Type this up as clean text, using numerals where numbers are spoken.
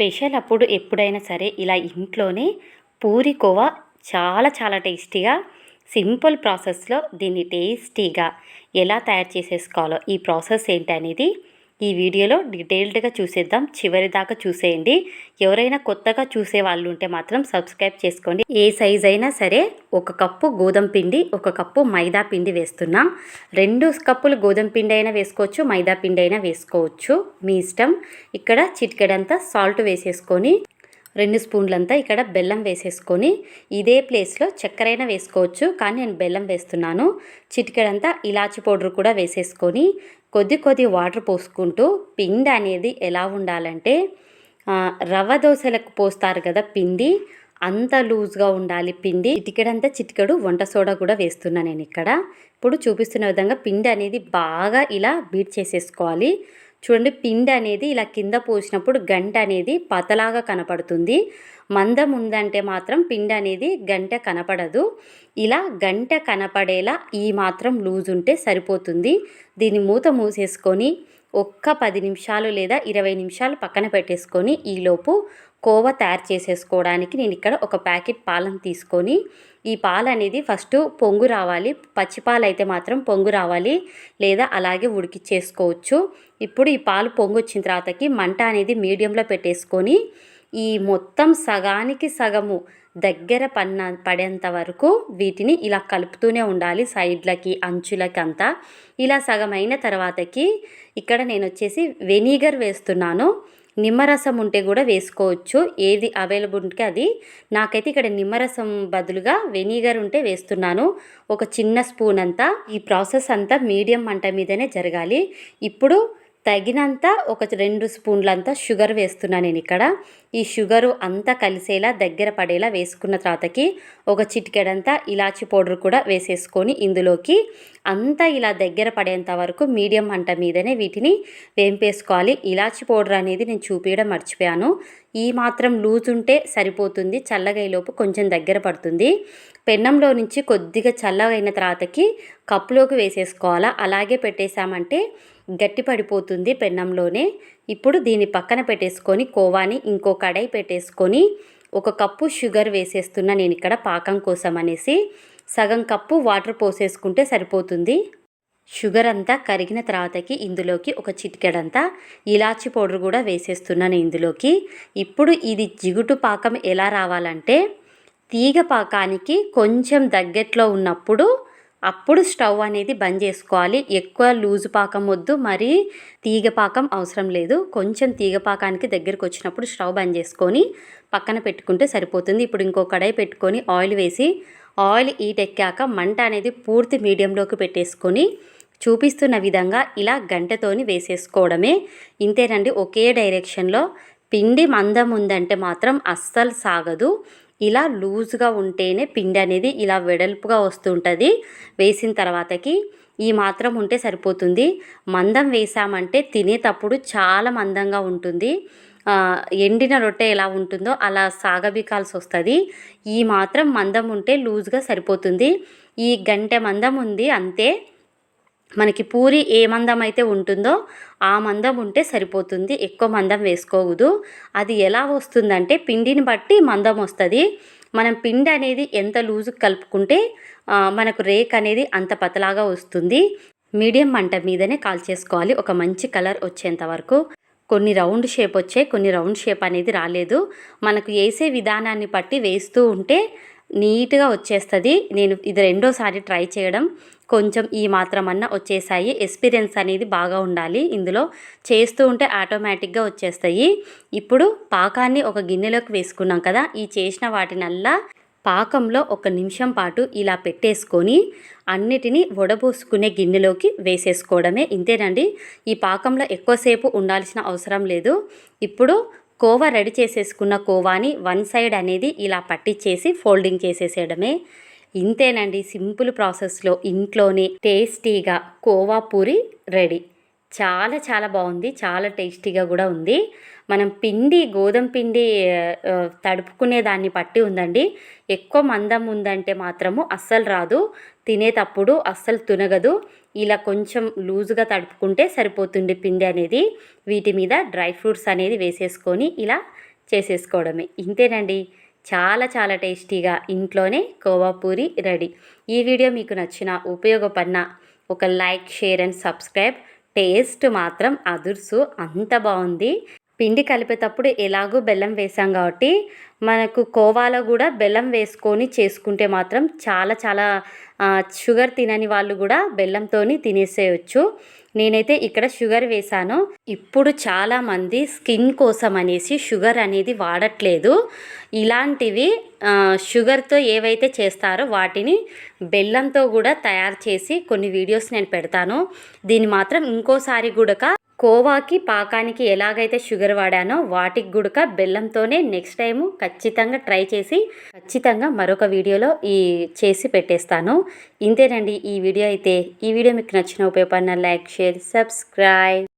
Special అప్పుడు ఎప్పుడైనా సరే ఇలా ఇంట్లోనే పూరి కోవా చాలా చాలా టేస్టీగా సింపుల్ ప్రాసెస్లో దీన్ని టేస్టీగా ఎలా తయారు చేసేసుకోవాలో ఈ ప్రాసెస్ ఏంటనేది ఈ వీడియోలో డీటెయిల్డ్గా చూసేద్దాం. చివరి దాకా చూసేయండి. ఎవరైనా కొత్తగా చూసే వాళ్ళు ఉంటే మాత్రం సబ్స్క్రైబ్ చేసుకోండి. ఏ సైజ్ అయినా సరే 1 కప్పు గోధుమ పిండి, 1 కప్పు మైదా పిండి వేస్తున్నాం. 2 కప్పులు గోధుమ పిండి అయినా వేసుకోవచ్చు, మైదా పిండి అయినా వేసుకోవచ్చు, మీ ఇష్టం. ఇక్కడ చిటికెడంతా సాల్ట్ వేసేసుకొని 2 స్పూన్లంతా ఇక్కడ బెల్లం వేసేసుకొని ఇదే ప్లేస్లో చక్కెరైనా వేసుకోవచ్చు, కానీ నేను బెల్లం వేస్తున్నాను. చిటికెడంతా ఇలాచి పౌడర్ కూడా వేసేసుకొని కొద్ది వాటర్ పోసుకుంటూ పిండి అనేది ఎలా ఉండాలంటే రవ్వ దోశలకు పోస్తారు కదా పిండి, అంత లూజ్గా ఉండాలి పిండి. చిటికెడు వంట సోడా కూడా వేస్తున్నా నేను ఇక్కడ. ఇప్పుడు చూపిస్తున్న విధంగా పిండి అనేది బాగా ఇలా బీట్ చేసేసుకోవాలి. చూడండి, పిండి అనేది ఇలా కింద పోసినప్పుడు గంట అనేది పతలాగా కనపడుతుంది. మందం ఉందంటే మాత్రం పిండి అనేది గంట కనపడదు. ఇలా గంట కనపడేలా ఈ మాత్రం లూజ్ ఉంటే సరిపోతుంది. దీన్ని మూత మూసేసుకొని ఒక్క 10 నిమిషాలు లేదా 20 నిమిషాలు పక్కన పెట్టేసుకొని ఈలోపు కోవా తయారు చేసేసుకోవడానికి నేను ఇక్కడ ఒక ప్యాకెట్ పాలను తీసుకొని, ఈ పాలు అనేది ఫస్ట్ పొంగు రావాలి. పచ్చిపాలు అయితే మాత్రం పొంగు రావాలి, లేదా అలాగే ఉడికిచ్చేసుకోవచ్చు. ఇప్పుడు ఈ పాలు పొంగు వచ్చిన తర్వాతకి మంట అనేది మీడియంలో పెట్టేసుకొని ఈ మొత్తం సగానికి సగము దగ్గర పడేంత వరకు వీటిని ఇలా కలుపుతూనే ఉండాలి. సైడ్లకి అంచులకి అంతా ఇలా సగం అయిన తర్వాతకి ఇక్కడ నేను వచ్చేసి వెనిగర్ వేస్తున్నాను. నిమ్మరసం ఉంటే కూడా వేసుకోవచ్చు, ఏది అవైలబుల్ ఉంటే అది. నాకైతే ఇక్కడ నిమ్మరసం బదులుగా వెనిగర్ ఉంటే వేస్తున్నాను, ఒక చిన్న స్పూన్ అంతా. ఈ ప్రాసెస్ అంతా మీడియం మంట మీదనే జరగాలి. ఇప్పుడు తగినంత ఒక 2 స్పూన్లంతా షుగర్ వేస్తున్నాను నేను ఇక్కడ. ఈ షుగరు అంతా కలిసేలా దగ్గర పడేలా వేసుకున్న తర్వాతకి ఒక చిటికెడంతా ఇలాచి పౌడర్ కూడా వేసేసుకొని ఇందులోకి అంతా ఇలా దగ్గర పడేంత వరకు మీడియం మంట మీదనే వీటిని వేంపేసుకోవాలి. ఇలాచి పౌడర్ అనేది నేను చూపించడం మర్చిపోయాను. ఈ మాత్రం లూజ్ ఉంటే సరిపోతుంది, చల్లగైలోపు కొంచెం దగ్గర పడుతుంది. పెన్నంలో నుంచి కొద్దిగా చల్లగా అయిన తర్వాతకి కప్పులోకి వేసేసుకోవాలా. అలాగే పెట్టేశామంటే గట్టి పడిపోతుంది పెన్నంలోనే. ఇప్పుడు దీన్ని పక్కన పెట్టేసుకొని కోవాని ఇంకో కడాయి పెట్టేసుకొని 1 కప్పు షుగర్ వేసేస్తున్నా నేను ఇక్కడ పాకం కోసం అనేసి. సగం కప్పు వాటర్ పోసేసుకుంటే సరిపోతుంది. షుగర్ అంతా కరిగిన తర్వాతకి ఇందులోకి ఒక చిటికెడంతా ఇలాచి పౌడర్ కూడా వేసేస్తున్నాను ఇందులోకి. ఇప్పుడు ఇది జిగుటు పాకం ఎలా రావాలంటే తీగ పాకానికి కొంచెం దగ్గరలో ఉన్నప్పుడు అప్పుడు స్టవ్ అనేది బంద్ చేసుకోవాలి. ఎక్కువ లూజు పాకం వద్దు, మరి తీగ పాకం అవసరం లేదు. కొంచెం తీగ పాకానికి దగ్గరికి వచ్చినప్పుడు స్టవ్ బంద్ చేసుకొని పక్కన పెట్టుకుంటే సరిపోతుంది. ఇప్పుడు ఇంకో కడాయి పెట్టుకొని ఆయిల్ వేసి ఆయిల్ హీట్ ఎక్కాక మంట అనేది పూర్తి మీడియంలోకి పెట్టేసుకొని చూపిస్తున్న విధంగా ఇలా గంటతోని వేసేసుకోవడమే. ఇంతేనండి, ఒకే డైరెక్షన్లో. పిండి మందం ఉందంటే మాత్రం అస్సలు సాగదు. ఇలా లూజ్గా ఉంటేనే పిండి అనేది ఇలా వెడల్పుగా వస్తుంటుంది. వేసిన తర్వాతకి ఈ మాత్రం ఉంటే సరిపోతుంది. మందం వేసామంటే తినేటప్పుడు చాలా మందంగా ఉంటుంది. ఎండిన రొట్టె ఎలా ఉంటుందో అలా సాగబికాల్సి వస్తుంది. ఈ మాత్రం మందం ఉంటే లూజ్గా సరిపోతుంది. ఈ గంటె మందం ఉంది అంతే. మనకి పూరి ఏ మందం అయితే ఉంటుందో ఆ మందం ఉంటే సరిపోతుంది, ఎక్కువ మందం వేసుకోవద్దు. అది ఎలా వస్తుందంటే పిండిని బట్టి మందం వస్తుంది. మనం పిండి అనేది ఎంత లూజు కలుపుకుంటే మనకు రేక్ అనేది అంత పతలాగా వస్తుంది. మీడియం మంట మీదనే కాల్చేసుకోవాలి ఒక మంచి కలర్ వచ్చేంత వరకు. కొన్ని రౌండ్ షేప్ వచ్చాయి, కొన్ని రౌండ్ షేప్ అనేది రాలేదు. మనకు వేసే విధానాన్ని బట్టి వేస్తూ ఉంటే నీట్గా వచ్చేస్తుంది. నేను ఇది 2వ సారి ట్రై చేయడం. కొంచెం ఈ మాత్రమన్నా వచ్చేసాయి. ఎక్స్పీరియన్స్ అనేది బాగా ఉండాలి ఇందులో. చేస్తూ ఉంటే ఆటోమేటిక్గా వచ్చేస్తాయి. ఇప్పుడు పాకాన్ని ఒక గిన్నెలోకి వేసుకున్నాం కదా, ఈ చేసిన వాటినల్లా పాకంలో 1 నిమిషం పాటు ఇలా పెట్టేసుకొని అన్నిటినీ వడబోసుకునే గిన్నెలోకి వేసేసుకోవడమే. ఇంతేనండి, ఈ పాకంలో ఎక్కువసేపు ఉండాల్సిన అవసరం లేదు. ఇప్పుడు కోవా రెడీ చేసేసుకున్న కోవాని 1 సైడ్ అనేది ఇలా పట్టించేసి ఫోల్డింగ్ చేసేసేయడమే. ఇంతేనండి, సింపుల్ ప్రాసెస్లో ఇంట్లోనే టేస్టీగా కోవా పూరి రెడీ. చాలా చాలా బాగుంది, చాలా టేస్టీగా కూడా ఉంది. మనం గోధుమ పిండి తడుపుకునే దాన్ని బట్టి ఉందండి. ఎక్కువ మందం ఉందంటే మాత్రము అస్సలు రాదు, తినేటప్పుడు అస్సలు తునగదు. ఇలా కొంచెం లూజుగా తడుపుకుంటే సరిపోతుంది పిండి అనేది. వీటి మీద డ్రై ఫ్రూట్స్ అనేది వేసేసుకొని ఇలా చేసేసుకోవడమే. ఇంతేనండి, చాలా చాలా టేస్టీగా ఇంట్లోనే కోవా పూరి రెడీ. ఈ వీడియో మీకు నచ్చిన, ఉపయోగపడిన ఒక like, share and subscribe. Taste మాత్రం అదుర్సు, అంత బాగుంది. పిండి కలిపేటప్పుడు ఎలాగో బెల్లం వేసాం కాబట్టి మనకు కోవాలో కూడా బెల్లం వేసుకొని చేసుకుంటే మాత్రం చాలా చాలా షుగర్ తినని వాళ్ళు కూడా బెల్లంతోని తినేసేయచ్చు. నేనైతే ఇక్కడ షుగర్ వేసాను. ఇప్పుడు చాలామంది స్కిన్ కోసం అనేసి షుగర్ అనేది వాడట్లేదు. ఇలాంటివి షుగర్తో ఏవైతే చేస్తారో వాటిని బెల్లంతో కూడా తయారు చేసి కొన్ని వీడియోస్ నేను పెడతాను. దీన్ని మాత్రం ఇంకోసారి కూడా కోవాకి, పాకానికి ఎలాగైతే షుగర్ వాడానో వాటికి గుడక బెల్లంతోనే నెక్స్ట్ టైము ఖచ్చితంగా ట్రై చేసి ఖచ్చితంగా మరొక వీడియోలో చేసి పెట్టేస్తాను. ఇంతేనండి ఈ వీడియో అయితే. ఈ వీడియో మీకు నచ్చిన, ఉపయోగపడిన లైక్, షేర్, సబ్స్క్రైబ్.